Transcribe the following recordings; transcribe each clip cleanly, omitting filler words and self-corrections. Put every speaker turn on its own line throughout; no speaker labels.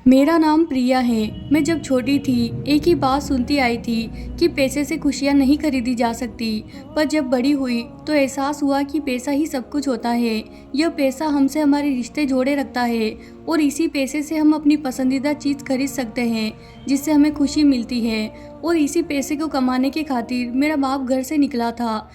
मेरा नाम प्रिया है। मैं जब छोटी थी एक ही बात सुनती आई थी कि पैसे से खुशियाँ नहीं खरीदी जा सकती। पर जब बड़ी हुई तो एहसास हुआ कि पैसा ही सब कुछ होता है। यह पैसा हमसे हमारे रिश्ते जोड़े रखता है और इसी पैसे से हम अपनी पसंदीदा चीज़ खरीद सकते हैं जिससे हमें खुशी मिलती है। और इसी पैसे को कमाने के खातिर मेरा बाप घर से निकला था,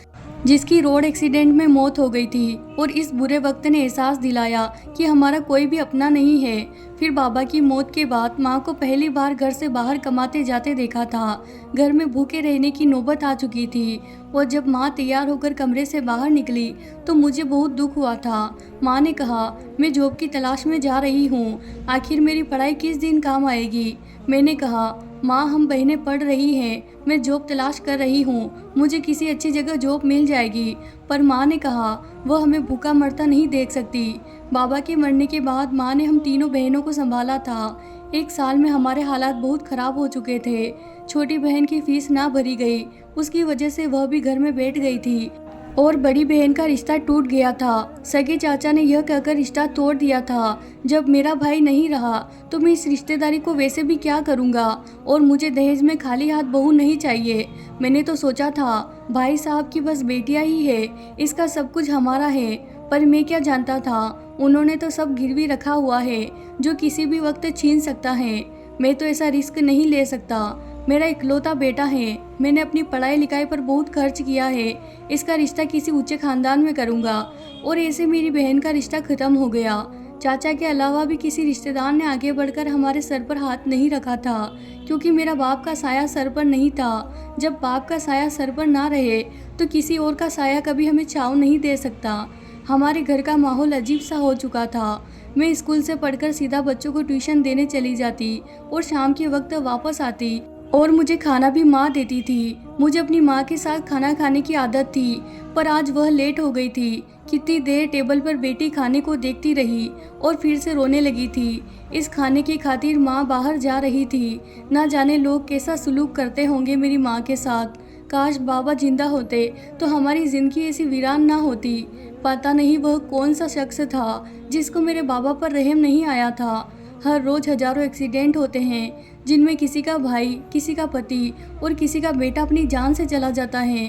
जिसकी रोड एक्सीडेंट में मौत हो गई थी। और इस बुरे वक्त ने एहसास दिलाया कि हमारा कोई भी अपना नहीं है। फिर बाबा की मौत के बाद माँ को पहली बार घर से बाहर कमाते जाते देखा था। घर में भूखे रहने की नौबत आ चुकी थी। और जब माँ तैयार होकर कमरे से बाहर निकली तो मुझे बहुत दुख हुआ था। माँ ने कहा, मैं जॉब की तलाश में जा रही हूँ, आखिर मेरी पढ़ाई किस दिन काम आएगी। मैंने कहा, माँ हम बहनें पढ़ रही हैं, मैं जॉब तलाश कर रही हूँ, मुझे किसी अच्छी जगह जॉब मिल जाएगी। पर माँ ने कहा, वह हमें भूखा मरता नहीं देख सकती। बाबा के मरने के बाद माँ ने हम तीनों बहनों को संभाला था। एक साल में हमारे हालात बहुत ख़राब हो चुके थे। छोटी बहन की फीस ना भरी गई, उसकी वजह से वह भी घर में बैठ गई थी। और बड़ी बहन का रिश्ता टूट गया था। सगे चाचा ने यह कहकर रिश्ता तोड़ दिया था, जब मेरा भाई नहीं रहा तो मैं इस रिश्तेदारी को वैसे भी क्या करूँगा। और मुझे दहेज में खाली हाथ बहू नहीं चाहिए। मैंने तो सोचा था भाई साहब की बस बेटियां ही है, इसका सब कुछ हमारा है। पर मैं क्या जानता था, उन्होंने तो सब गिरवी रखा हुआ है जो किसी भी वक्त छीन सकता है। मैं तो ऐसा रिस्क नहीं ले सकता। मेरा इकलौता बेटा है, मैंने अपनी पढ़ाई लिखाई पर बहुत खर्च किया है। इसका रिश्ता किसी ऊंचे खानदान में करूँगा। और ऐसे मेरी बहन का रिश्ता ख़त्म हो गया। चाचा के अलावा भी किसी रिश्तेदार ने आगे बढ़कर हमारे सर पर हाथ नहीं रखा था, क्योंकि मेरा बाप का साया सर पर नहीं था। जब बाप का साया सर पर ना रहे तो किसी और का साया कभी हमें छाँव नहीं दे सकता। हमारे घर का माहौल अजीब सा हो चुका था। मैं स्कूल से पढ़कर सीधा बच्चों को ट्यूशन देने चली जाती और शाम के वक्त वापस आती। और मुझे खाना भी माँ देती थी। मुझे अपनी माँ के साथ खाना खाने की आदत थी, पर आज वह लेट हो गई थी। कितनी देर टेबल पर बेटी खाने को देखती रही और फिर से रोने लगी थी। इस खाने की खातिर माँ बाहर जा रही थी। ना जाने लोग कैसा सलूक करते होंगे मेरी माँ के साथ। काश बाबा जिंदा होते तो हमारी ज़िंदगी ऐसी वीरान ना होती। पता नहीं वह कौन सा शख्स था जिसको मेरे बाबा पर रहम नहीं आया था। हर रोज़ हजारों एक्सीडेंट होते हैं जिनमें किसी का भाई, किसी का पति और किसी का बेटा अपनी जान से चला जाता है।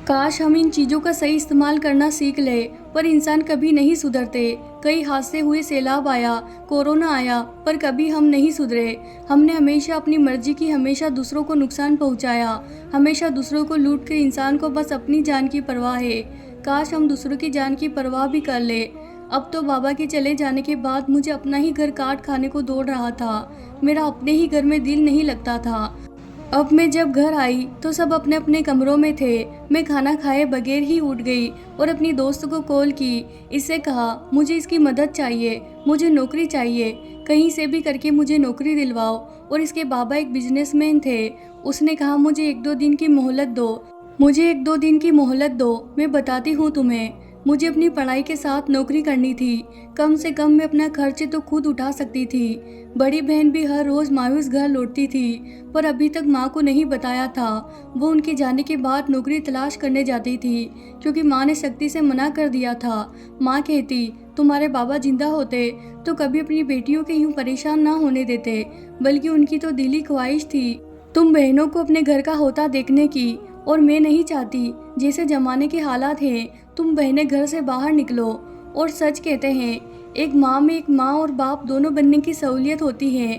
काश हम इन चीज़ों का सही इस्तेमाल करना सीख ले, पर इंसान कभी नहीं सुधरते। कई हादसे हुए, सैलाब आया, कोरोना आया, पर कभी हम नहीं सुधरे। हमने हमेशा अपनी मर्जी की, हमेशा दूसरों को नुकसान पहुंचाया, हमेशा दूसरों को लूट कर इंसान को बस अपनी जान की परवाह है। काश हम दूसरों की जान की परवाह भी कर ले। अब तो बाबा के चले जाने के बाद मुझे अपना ही घर काट खाने को दौड़ रहा था। मेरा अपने ही घर में दिल नहीं लगता था। अब मैं जब घर आई तो सब अपने अपने कमरों में थे। मैं खाना खाए बगैर ही उठ गई और अपनी दोस्त को कॉल की। इससे कहा, मुझे इसकी मदद चाहिए, मुझे नौकरी चाहिए, कहीं से भी करके मुझे नौकरी दिलवाओ। और इसके बाबा एक बिजनेसमैन थे। उसने कहा, मुझे 1-2 दिन की मोहलत दो, मुझे 1-2 दिन की मोहलत दो, मैं बताती हूँ तुम्हें। मुझे अपनी पढ़ाई के साथ नौकरी करनी थी। कम से कम मैं अपना खर्च तो खुद उठा सकती थी। बड़ी बहन भी हर रोज़ मायूस घर लौटती थी, पर अभी तक माँ को नहीं बताया था। वो उनके जाने के बाद नौकरी तलाश करने जाती थी, क्योंकि माँ ने सख्ती से मना कर दिया था। माँ कहती, तुम्हारे बाबा जिंदा होते तो कभी अपनी बेटियों के यूँ परेशान ना होने देते, बल्कि उनकी तो दिली ख्वाहिश थी तुम बहनों को अपने घर का होता देखने की। और मैं नहीं चाहती, जैसे जमाने के हालात हैं, तुम बहनें घर से बाहर निकलो। और सच कहते हैं, एक माँ में एक माँ और बाप दोनों बनने की सहूलियत होती है,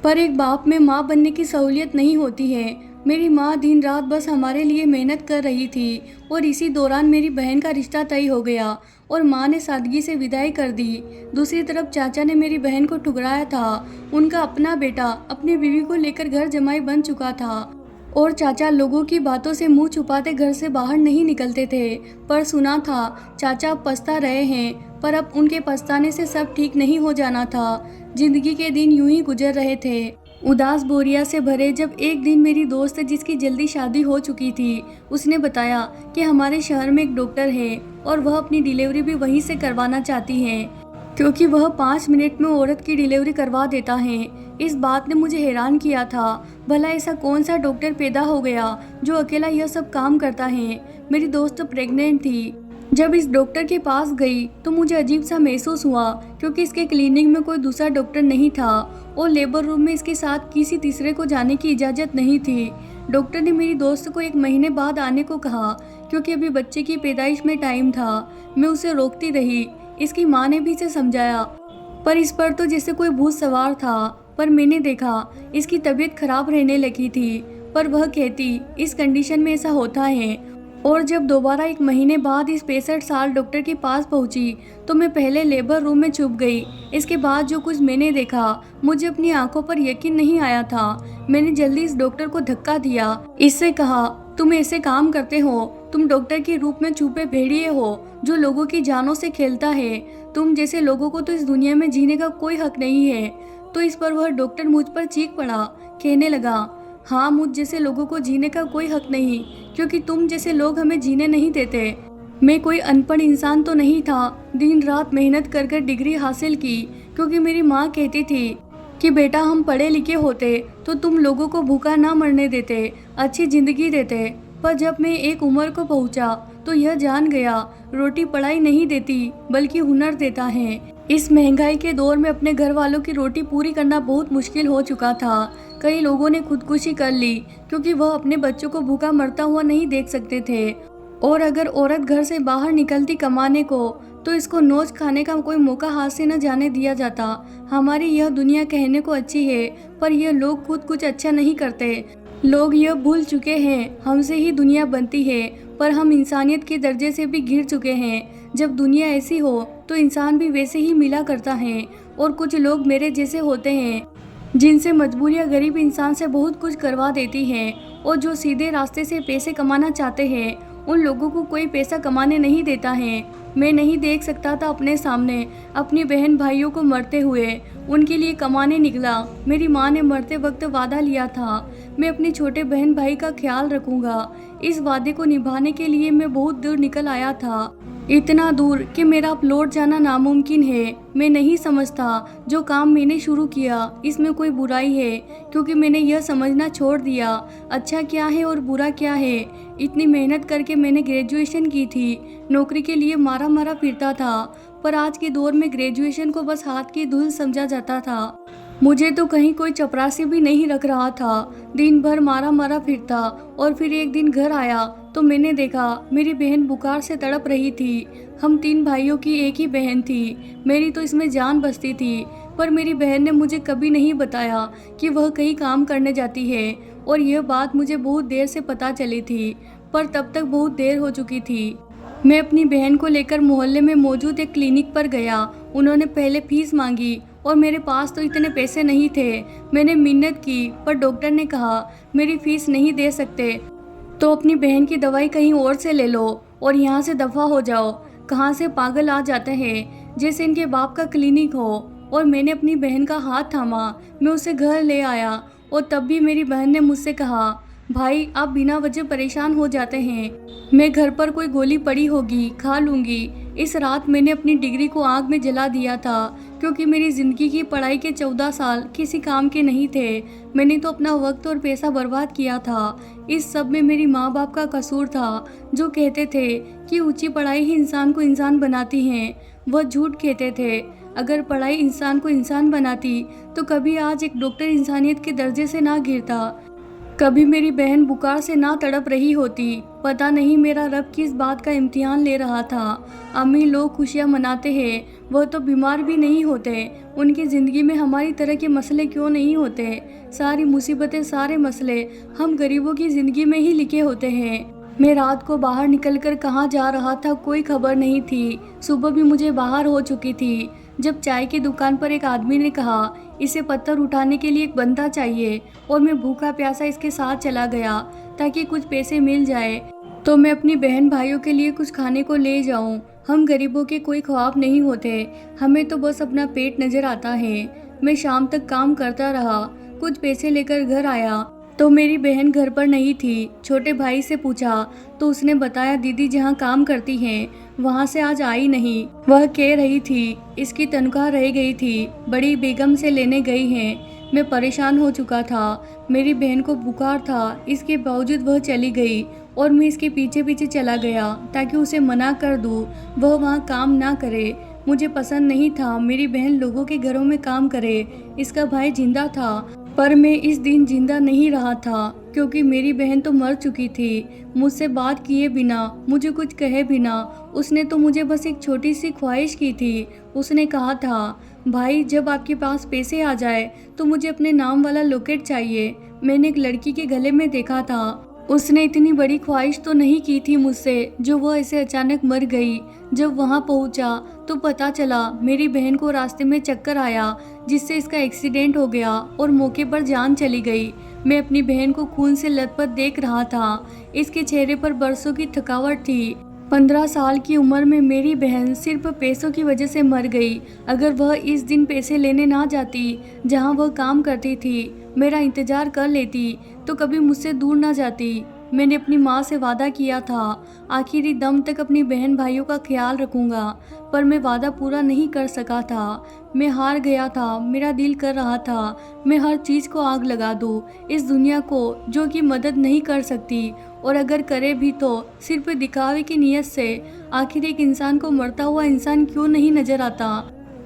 पर एक बाप में माँ बनने की सहूलियत नहीं होती है। मेरी माँ दिन रात बस हमारे लिए मेहनत कर रही थी। और इसी दौरान मेरी बहन का रिश्ता तय हो गया और माँ ने सादगी से विदाई कर दी। दूसरी तरफ चाचा ने मेरी बहन को ठुकराया था। उनका अपना बेटा अपनी बीवी को लेकर घर जमाई बन चुका था और चाचा लोगों की बातों से मुंह छुपाते घर से बाहर नहीं निकलते थे। पर सुना था चाचा अब पछता रहे हैं, पर अब उनके पछताने से सब ठीक नहीं हो जाना था। जिंदगी के दिन यूं ही गुजर रहे थे, उदास बोरिया से भरे। जब एक दिन मेरी दोस्त, जिसकी जल्दी शादी हो चुकी थी, उसने बताया कि हमारे शहर में एक डॉक्टर है और वह अपनी डिलीवरी भी वहीं से करवाना चाहती है, क्योंकि वह 5 मिनट में औरत की डिलीवरी करवा देता है। इस बात ने मुझे हैरान किया था। भला ऐसा कौन सा डॉक्टर पैदा हो गया जो अकेला यह सब काम करता है। मेरी दोस्त प्रेग्नेंट थी जब इस डॉक्टर के पास गई तो मुझे अजीब सा महसूस हुआ, क्योंकि इसके क्लिनिक में कोई दूसरा डॉक्टर नहीं था और लेबर रूम में इसके साथ किसी तीसरे को जाने की इजाज़त नहीं थी। डॉक्टर ने मेरी दोस्त को 1 महीने बाद आने को कहा, क्योंकि अभी बच्चे की पैदाइश में टाइम था। मैं उसे रोकती रही, इसकी माँ ने भी इसे समझाया, पर इस पर तो जैसे कोई भूत सवार था। पर मैंने देखा इसकी तबीयत खराब रहने लगी थी, पर वह कहती इस कंडीशन में ऐसा होता है। और जब दोबारा 1 महीने बाद इस 65 साल डॉक्टर के पास पहुंची तो मैं पहले लेबर रूम में छुप गई। इसके बाद जो कुछ मैंने देखा, मुझे अपनी आंखों पर यकीन नहीं आया था। मैंने जल्दी इस डॉक्टर को धक्का दिया, इससे कहा, तुम ऐसे काम करते हो, तुम डॉक्टर के रूप में छुपे भेड़िए हो जो लोगों की जानों से खेलता है। तुम जैसे लोगों को तो इस दुनिया में जीने का कोई हक नहीं है। तो इस पर वह डॉक्टर मुझ पर चीख पड़ा, कहने लगा, हाँ, मुझ जैसे लोगों को जीने का कोई हक नहीं, क्योंकि तुम जैसे लोग हमें जीने नहीं देते। मैं कोई अनपढ़ इंसान तो नहीं था। दिन रात मेहनत कर कर डिग्री हासिल की, क्योंकि मेरी माँ कहती थी कि बेटा हम पढ़े लिखे होते तो तुम लोगों को भूखा ना मरने देते, अच्छी जिंदगी देते। पर जब मैं एक उम्र को पहुंचा तो यह जान गया, रोटी पढ़ाई नहीं देती बल्कि हुनर देता है। इस महंगाई के दौर में अपने घर वालों की रोटी पूरी करना बहुत मुश्किल हो चुका था। कई लोगों ने खुदकुशी कर ली, क्योंकि वह अपने बच्चों को भूखा मरता हुआ नहीं देख सकते थे। और अगर औरत घर से बाहर निकलती कमाने को तो इसको नोच खाने का कोई मौका हाथ से न जाने दिया जाता। हमारी यह दुनिया कहने को अच्छी है, पर यह लोग खुद कुछ अच्छा नहीं करते। लोग यह भूल चुके हैं हमसे ही दुनिया बनती है, पर हम इंसानियत के दर्जे से भी गिर चुके हैं। जब दुनिया ऐसी हो तो इंसान भी वैसे ही मिला करता है। और कुछ लोग मेरे जैसे होते हैं जिनसे मजबूरियां गरीब इंसान से बहुत कुछ करवा देती हैं, और जो सीधे रास्ते से पैसे कमाना चाहते हैं उन लोगों को कोई पैसा कमाने नहीं देता है। मैं नहीं देख सकता था अपने सामने अपनी बहन भाइयों को मरते हुए, उनके लिए कमाने निकला। मेरी माँ ने मरते वक्त वादा लिया था, मैं अपने छोटे बहन भाई का ख्याल रखूंगा। इस वादे को निभाने के लिए मैं बहुत दूर निकल आया था, इतना दूर कि मेरा अब लौट जाना नामुमकिन है। मैं नहीं समझता जो काम मैंने शुरू किया इसमें कोई बुराई है, क्योंकि मैंने यह समझना छोड़ दिया अच्छा क्या है और बुरा क्या है। इतनी मेहनत करके मैंने ग्रेजुएशन की थी, नौकरी के लिए मारा मारा फिरता था, पर आज के दौर में ग्रेजुएशन को बस हाथ की धूल समझा जाता था। मुझे तो कहीं कोई चपरासी भी नहीं रख रहा था। दिन भर मारा मारा फिरता, और फिर एक दिन घर आया तो मैंने देखा मेरी बहन बुखार से तड़प रही थी। हम 3 भाइयों की एक ही बहन थी, मेरी तो इसमें जान बसती थी। पर मेरी बहन ने मुझे कभी नहीं बताया कि वह कहीं काम करने जाती है, और यह बात मुझे बहुत देर से पता चली थी, पर तब तक बहुत देर हो चुकी थी। मैं अपनी बहन को लेकर मोहल्ले में मौजूद एक क्लिनिक पर गया। उन्होंने पहले फीस मांगी और मेरे पास तो इतने पैसे नहीं थे। मैंने मिन्नत की, पर डॉक्टर ने कहा मेरी फीस नहीं दे सकते तो अपनी बहन की दवाई कहीं और से ले लो और यहाँ से दफ़ा हो जाओ। कहाँ से पागल आ जाते हैं, जैसे इनके बाप का क्लिनिक हो। और मैंने अपनी बहन का हाथ थामा, मैं उसे घर ले आया, और तब भी मेरी बहन ने मुझसे कहा, भाई आप बिना वजह परेशान हो जाते हैं, मैं घर पर कोई गोली पड़ी होगी खा लूँगी। इस रात मैंने अपनी डिग्री को आग में जला दिया था, क्योंकि मेरी ज़िंदगी की पढ़ाई के 14 साल किसी काम के नहीं थे। मैंने तो अपना वक्त और पैसा बर्बाद किया था। इस सब में मेरी माँ बाप का कसूर था, जो कहते थे कि ऊंची पढ़ाई ही इंसान को इंसान बनाती है। वह झूठ कहते थे। अगर पढ़ाई इंसान को इंसान बनाती तो कभी आज एक डॉक्टर इंसानियत के दर्जे से ना गिरता, कभी मेरी बहन बुखार से ना तड़प रही होती। पता नहीं मेरा रब किस बात का इम्तिहान ले रहा था। अमीर लोग खुशियाँ मनाते हैं, वह तो बीमार भी नहीं होते। उनकी ज़िंदगी में हमारी तरह के मसले क्यों नहीं होते? सारी मुसीबतें, सारे मसले हम गरीबों की ज़िंदगी में ही लिखे होते हैं। मैं रात को बाहर निकलकर कहाँ जा रहा था कोई खबर नहीं थी। सुबह भी मुझे बाहर हो चुकी थी, जब चाय की दुकान पर एक आदमी ने कहा इसे पत्थर उठाने के लिए एक बंदा चाहिए, और मैं भूखा प्यासा इसके साथ चला गया ताकि कुछ पैसे मिल जाए तो मैं अपनी बहन भाइयों के लिए कुछ खाने को ले जाऊं। हम गरीबों के कोई ख्वाब नहीं होते, हमें तो बस अपना पेट नजर आता है। मैं शाम तक काम करता रहा, कुछ पैसे लेकर घर आया तो मेरी बहन घर पर नहीं थी। छोटे भाई से पूछा तो उसने बताया दीदी जहाँ काम करती हैं वहाँ से आज आई नहीं। वह कह रही थी इसकी तनख्वाह रह गई थी, बड़ी बेगम से लेने गई हैं। मैं परेशान हो चुका था। मेरी बहन को बुखार था, इसके बावजूद वह चली गई और मैं इसके पीछे पीछे चला गया ताकि उसे मना कर दूँ वह वहाँ काम ना करे। मुझे पसंद नहीं था मेरी बहन लोगों के घरों में काम करे। इसका भाई जिंदा था पर मैं इस दिन जिंदा नहीं रहा था क्योंकि मेरी बहन तो मर चुकी थी। मुझसे बात किए बिना, मुझे कुछ कहे बिना उसने तो मुझे बस एक छोटी सी ख्वाहिश की थी। उसने कहा था, भाई जब आपके पास पैसे आ जाए तो मुझे अपने नाम वाला लॉकेट चाहिए। मैंने एक लड़की के गले में देखा था। उसने इतनी बड़ी ख्वाहिश तो नहीं की थी मुझसे जो वह ऐसे अचानक मर गई। जब वहां पहुंचा तो पता चला मेरी बहन को रास्ते में चक्कर आया जिससे इसका एक्सीडेंट हो गया और मौके पर जान चली गई। मैं अपनी बहन को खून से लथपथ देख रहा था। इसके चेहरे पर बरसों की थकावट थी। 15 साल की उम्र में मेरी बहन सिर्फ पैसों की वजह से मर गई। अगर वह इस दिन पैसे लेने ना जाती जहां वह काम करती थी, मेरा इंतजार कर लेती तो कभी मुझसे दूर ना जाती। मैंने अपनी माँ से वादा किया था आखिरी दम तक अपनी बहन भाइयों का ख्याल रखूंगा, पर मैं वादा पूरा नहीं कर सका था। मैं हार गया था। मेरा दिल कर रहा था मैं हर चीज़ को आग लगा दूं, इस दुनिया को जो कि मदद नहीं कर सकती, और अगर करे भी तो सिर्फ दिखावे की नीयत से। आखिर एक इंसान को मरता हुआ इंसान क्यों नहीं नजर आता।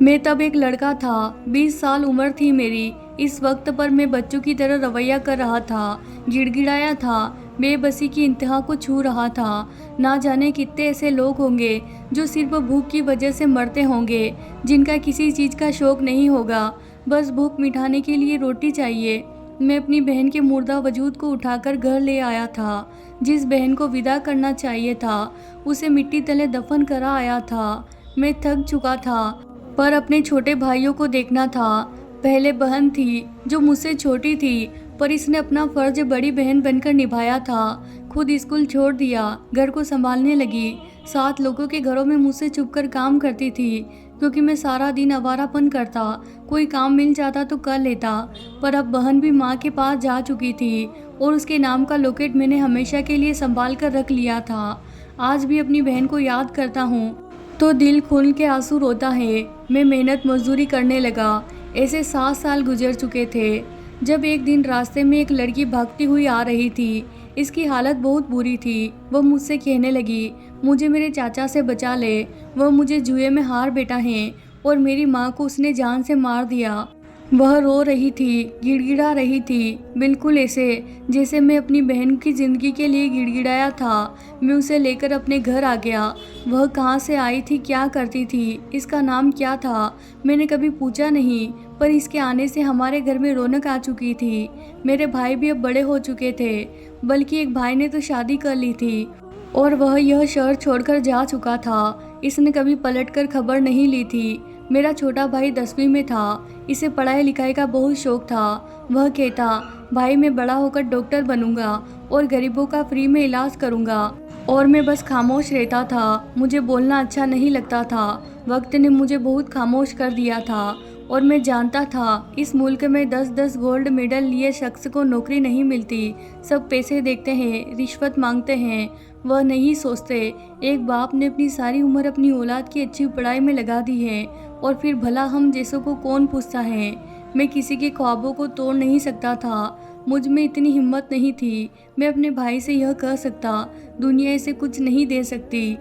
मैं तब एक लड़का था, 20 साल उम्र थी मेरी। इस वक्त पर मैं बच्चों की तरह रवैया कर रहा था, गिड़गिड़ाया था, बेबसी की इंतहा को छू रहा था। ना जाने कितने ऐसे लोग होंगे जो सिर्फ भूख की वजह से मरते होंगे, जिनका किसी चीज़ का शौक नहीं होगा, बस भूख मिटाने के लिए रोटी चाहिए। मैं अपनी बहन के मुर्दा वजूद को उठाकर घर ले आया था। जिस बहन को विदा करना चाहिए था उसे मिट्टी तले दफन करा आया था। मैं थक चुका था पर अपने छोटे भाइयों को देखना था। पहले बहन थी जो मुझसे छोटी थी पर इसने अपना फर्ज बड़ी बहन बनकर निभाया था। खुद स्कूल छोड़ दिया, घर को संभालने लगी। 7 लोगों के घरों में मुझसे छुपकर काम करती थी क्योंकि मैं सारा दिन आवारापन करता। कोई काम मिल जाता तो कर लेता, पर अब बहन भी माँ के पास जा चुकी थी और उसके नाम का लॉकेट मैंने हमेशा के लिए संभाल कर रख लिया था। आज भी अपनी बहन को याद करता हूँ तो दिल खोल के आंसू रोता है। मैं मेहनत मजदूरी करने लगा। ऐसे 7 साल गुजर चुके थे जब एक दिन रास्ते में एक लड़की भागती हुई आ रही थी। इसकी हालत बहुत बुरी थी। वह मुझसे कहने लगी, मुझे मेरे चाचा से बचा ले, वह मुझे जुए में हार बैठा है और मेरी माँ को उसने जान से मार दिया। वह रो रही थी, गिड़गिड़ा रही थी, बिल्कुल ऐसे जैसे मैं अपनी बहन की ज़िंदगी के लिए गिड़गिड़ाया था। मैं उसे लेकर अपने घर आ गया। वह कहाँ से आई थी, क्या करती थी, इसका नाम क्या था, मैंने कभी पूछा नहीं, पर इसके आने से हमारे घर में रौनक आ चुकी थी। मेरे भाई भी अब बड़े हो चुके थे, बल्कि एक भाई ने तो शादी कर ली थी और वह यह शहर छोड़कर जा चुका था। इसने कभी पलटकर खबर नहीं ली थी। मेरा छोटा भाई 10वीं में था। इसे पढ़ाई लिखाई का बहुत शौक था। वह कहता, भाई मैं बड़ा होकर डॉक्टर बनूंगा और गरीबों का फ्री में इलाज करूंगा, और मैं बस खामोश रहता था। मुझे बोलना अच्छा नहीं लगता था। वक्त ने मुझे बहुत खामोश कर दिया था और मैं जानता था इस मुल्क में 10-10 गोल्ड मेडल लिए शख्स को नौकरी नहीं मिलती। सब पैसे देखते हैं, रिश्वत मांगते हैं। वह नहीं सोचते एक बाप ने अपनी सारी उम्र अपनी औलाद की अच्छी पढ़ाई में लगा दी है और फिर भला हम जैसों को कौन पूछता है। मैं किसी के ख्वाबों को तोड़ नहीं सकता था। मुझ में इतनी हिम्मत नहीं थी। मैं अपने भाई से यह कह सकता, दुनिया इसे कुछ नहीं दे सकती।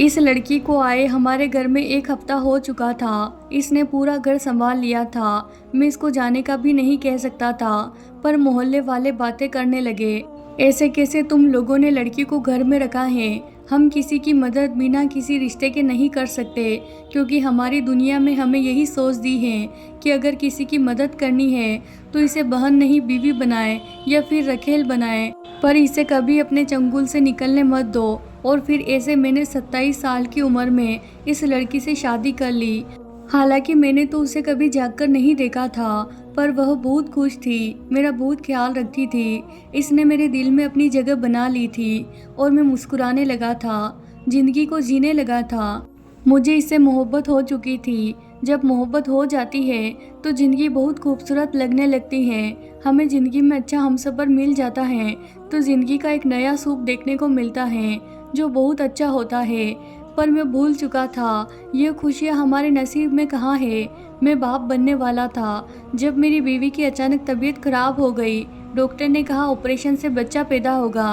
इस लड़की को आए हमारे घर में 1 हफ्ता हो चुका था। इसने पूरा घर संभाल लिया था। मैं इसको जाने का भी नहीं कह सकता था, पर मोहल्ले वाले बातें करने लगे, ऐसे कैसे तुम लोगों ने लड़की को घर में रखा है। हम किसी की मदद बिना किसी रिश्ते के नहीं कर सकते, क्योंकि हमारी दुनिया में हमें यही सोच दी है कि अगर किसी की मदद करनी है तो इसे बहन नहीं बीवी बनाए या फिर रखेल बनाए, पर इसे कभी अपने चंगुल से निकलने मत दो। और फिर ऐसे मैंने 27 साल की उम्र में इस लड़की से शादी कर ली। हालांकि मैंने तो उसे कभी जाकर नहीं देखा था, पर वह बहुत खुश थी, मेरा बहुत ख्याल रखती थी। इसने मेरे दिल में अपनी जगह बना ली थी और मैं मुस्कुराने लगा था, जिंदगी को जीने लगा था। मुझे इससे मोहब्बत हो चुकी थी। जब मोहब्बत हो जाती है तो ज़िंदगी बहुत खूबसूरत लगने लगती है। हमें ज़िंदगी में अच्छा हमसफ़र मिल जाता है तो ज़िंदगी का एक नया सूप देखने को मिलता है जो बहुत अच्छा होता है। पर मैं भूल चुका था ये खुशियाँ हमारे नसीब में कहाँ है। मैं बाप बनने वाला था जब मेरी बीवी की अचानक तबीयत खराब हो गई। डॉक्टर ने कहा ऑपरेशन से बच्चा पैदा होगा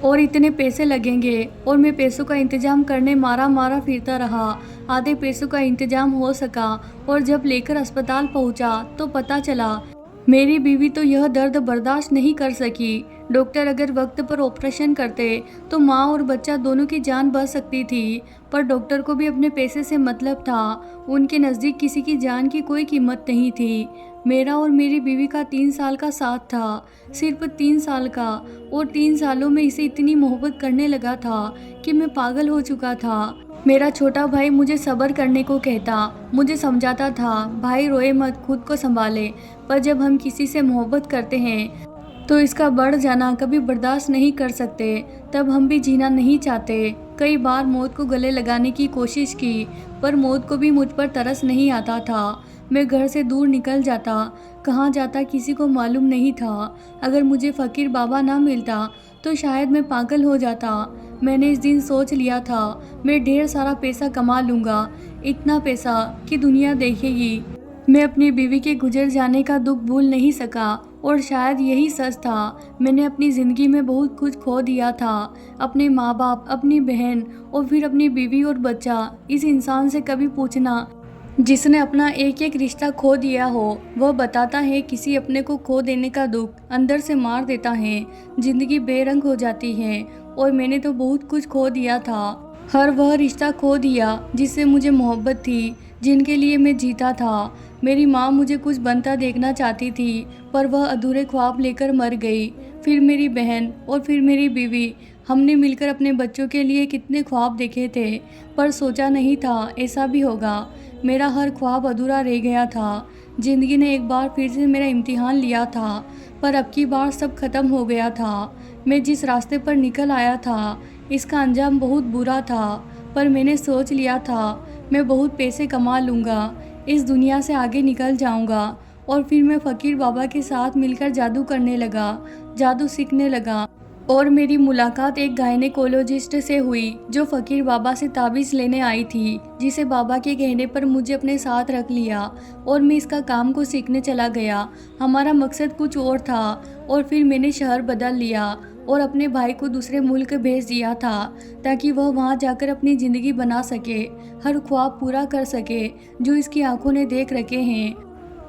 और इतने पैसे लगेंगे, और मैं पैसों का इंतजाम करने मारा मारा फिरता रहा। आधे पैसों का इंतजाम हो सका और जब लेकर अस्पताल पहुंचा तो पता चला मेरी बीवी तो यह दर्द बर्दाश्त नहीं कर सकी। डॉक्टर अगर वक्त पर ऑपरेशन करते तो माँ और बच्चा दोनों की जान बच सकती थी, पर डॉक्टर को भी अपने पैसे से मतलब था। उनके नज़दीक किसी की जान की कोई कीमत नहीं थी। मेरा और मेरी बीवी का 3 साल का साथ था, सिर्फ 3 साल का, और 3 सालों में इसे इतनी मोहब्बत करने लगा था कि मैं पागल हो चुका था। मेरा छोटा भाई मुझे सब्र करने को कहता, मुझे समझाता था भाई रोए मत, खुद को संभाले। पर जब हम किसी से मोहब्बत करते हैं तो इसका बढ़ जाना कभी बर्दाश्त नहीं कर सकते। तब हम भी जीना नहीं चाहते। कई बार मौत को गले लगाने की कोशिश की, पर मौत को भी मुझ पर तरस नहीं आता था। मैं घर से दूर निकल जाता, कहाँ जाता किसी को मालूम नहीं था। अगर मुझे फ़कीर बाबा ना मिलता तो शायद मैं पागल हो जाता। मैंने इस दिन सोच लिया था मैं ढेर सारा पैसा कमा लूँगा, इतना पैसा कि दुनिया देखेगी। मैं अपनी बीवी के गुजर जाने का दुख भूल नहीं सका, और शायद यही सच था। मैंने अपनी ज़िंदगी में बहुत कुछ खो दिया था, अपने माँ बाप, अपनी बहन और फिर अपनी बीवी और बच्चा। इस इंसान से कभी पूछना जिसने अपना एक एक रिश्ता खो दिया हो, वह बताता है किसी अपने को खो देने का दुख अंदर से मार देता है, ज़िंदगी बेरंग हो जाती है। और मैंने तो बहुत कुछ खो दिया था। हर वह रिश्ता खो दिया जिससे मुझे मोहब्बत थी, जिनके लिए मैं जीता था। मेरी माँ मुझे कुछ बनता देखना चाहती थी, पर वह अधूरे ख्वाब लेकर मर गई। फिर मेरी बहन और फिर मेरी बीवी, हमने मिलकर अपने बच्चों के लिए कितने ख्वाब देखे थे, पर सोचा नहीं था ऐसा भी होगा। मेरा हर ख्वाब अधूरा रह गया था। ज़िंदगी ने एक बार फिर से मेरा इम्तिहान लिया था, पर अब की बार सब खत्म हो गया था। मैं जिस रास्ते पर निकल आया था इसका अंजाम बहुत बुरा था, पर मैंने सोच लिया था मैं बहुत पैसे कमा लूँगा, इस दुनिया से आगे निकल जाऊँगा। और फिर मैं फ़कीर बाबा के साथ मिलकर जादू करने लगा, जादू सीखने लगा। और मेरी मुलाकात एक गायनेकोलॉजिस्ट से हुई जो फ़कीर बाबा से ताबीज़ लेने आई थी, जिसे बाबा के कहने पर मुझे अपने साथ रख लिया और मैं इसका काम को सीखने चला गया। हमारा मकसद कुछ और था, और फिर मैंने शहर बदल लिया और अपने भाई को दूसरे मुल्क भेज दिया था ताकि वह वहां जाकर अपनी ज़िंदगी बना सके, हर ख्वाब पूरा कर सके जो इसकी आंखों ने देख रखे हैं।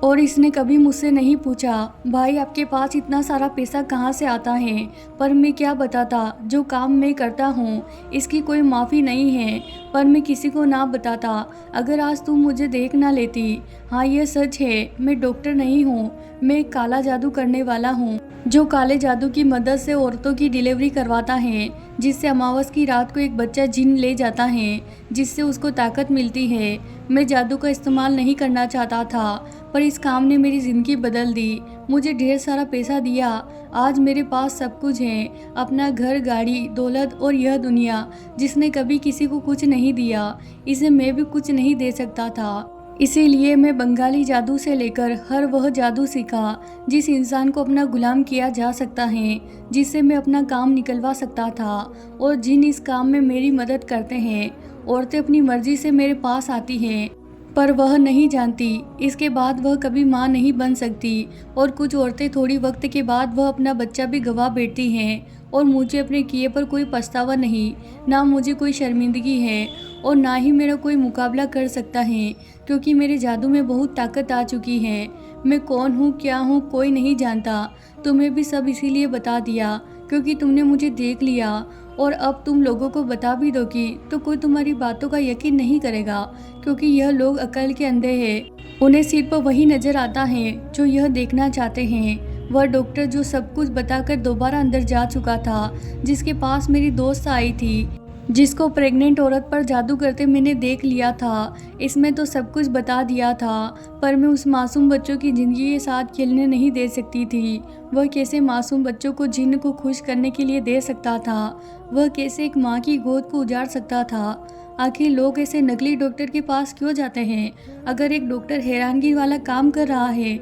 और इसने कभी मुझसे नहीं पूछा भाई आपके पास इतना सारा पैसा कहाँ से आता है, पर मैं क्या बताता जो काम मैं करता हूँ इसकी कोई माफ़ी नहीं है, पर मैं किसी को ना बताता। अगर आज तुम मुझे देख ना लेती। हाँ ये सच है, मैं डॉक्टर नहीं हूँ, मैं एक काला जादू करने वाला हूँ जो काले जादू की मदद से औरतों की डिलीवरी करवाता है, जिससे अमावस की रात को एक बच्चा जिन ले जाता है, जिससे उसको ताकत मिलती है। मैं जादू का इस्तेमाल नहीं करना चाहता था, पर इस काम ने मेरी ज़िंदगी बदल दी, मुझे ढेर सारा पैसा दिया। आज मेरे पास सब कुछ है, अपना घर, गाड़ी, दौलत और यह दुनिया जिसने कभी किसी को कुछ नहीं दिया, इसे मैं भी कुछ नहीं दे सकता था। इसीलिए मैं बंगाली जादू से लेकर हर वह जादू सीखा जिस इंसान को अपना गुलाम किया जा सकता है, जिससे मैं अपना काम निकलवा सकता था। और जिन इस काम में मेरी मदद करते हैं, औरतें अपनी मर्जी से मेरे पास आती हैं, पर वह नहीं जानती इसके बाद वह कभी माँ नहीं बन सकती। और कुछ औरतें थोड़ी वक्त के बाद वह अपना बच्चा भी गंवा बैठती हैं, और मुझे अपने किए पर कोई पछतावा नहीं, ना मुझे कोई शर्मिंदगी है और ना ही मेरा कोई मुकाबला कर सकता है, क्योंकि मेरे जादू में बहुत ताकत आ चुकी है। मैं कौन हूँ, क्या हूँ, कोई नहीं जानता। तुम्हें भी सब इसीलिए बता दिया क्योंकि तुमने मुझे देख लिया, और अब तुम लोगों को बता भी दोगी तो कोई तुम्हारी बातों का यकीन नहीं करेगा, क्योंकि यह लोग अकल के अंधे हैं। उन्हें सिर्फ वही नज़र आता है जो यह देखना चाहते हैं। वह डॉक्टर जो सब कुछ बताकर दोबारा अंदर जा चुका था, जिसके पास मेरी दोस्त आई थी, जिसको प्रेग्नेंट औरत पर जादू करते मैंने देख लिया था, इसमें तो सब कुछ बता दिया था। पर मैं उस मासूम बच्चों की ज़िंदगी के साथ खेलने नहीं दे सकती थी। वह कैसे मासूम बच्चों को जिन्न को खुश करने के लिए दे सकता था, वह कैसे एक माँ की गोद को उजाड़ सकता था। आखिर लोग ऐसे नकली डॉक्टर के पास क्यों जाते हैं? अगर एक डॉक्टर हैरानगी वाला काम कर रहा है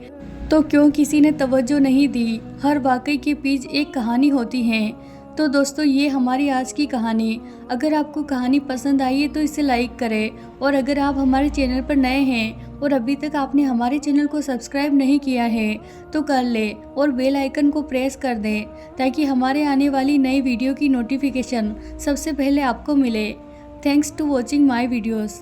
तो क्यों किसी ने तवज्जो नहीं दी? हर वाकई के पीछे एक कहानी होती है। तो दोस्तों ये हमारी आज की कहानी। अगर आपको कहानी पसंद आई है तो इसे लाइक करें, और अगर आप हमारे चैनल पर नए हैं और अभी तक आपने हमारे चैनल को सब्सक्राइब नहीं किया है तो कर ले और बेल आइकन को प्रेस कर दें, ताकि हमारे आने वाली नई वीडियो की नोटिफिकेशन सबसे पहले आपको मिले। Thanks to watching my videos.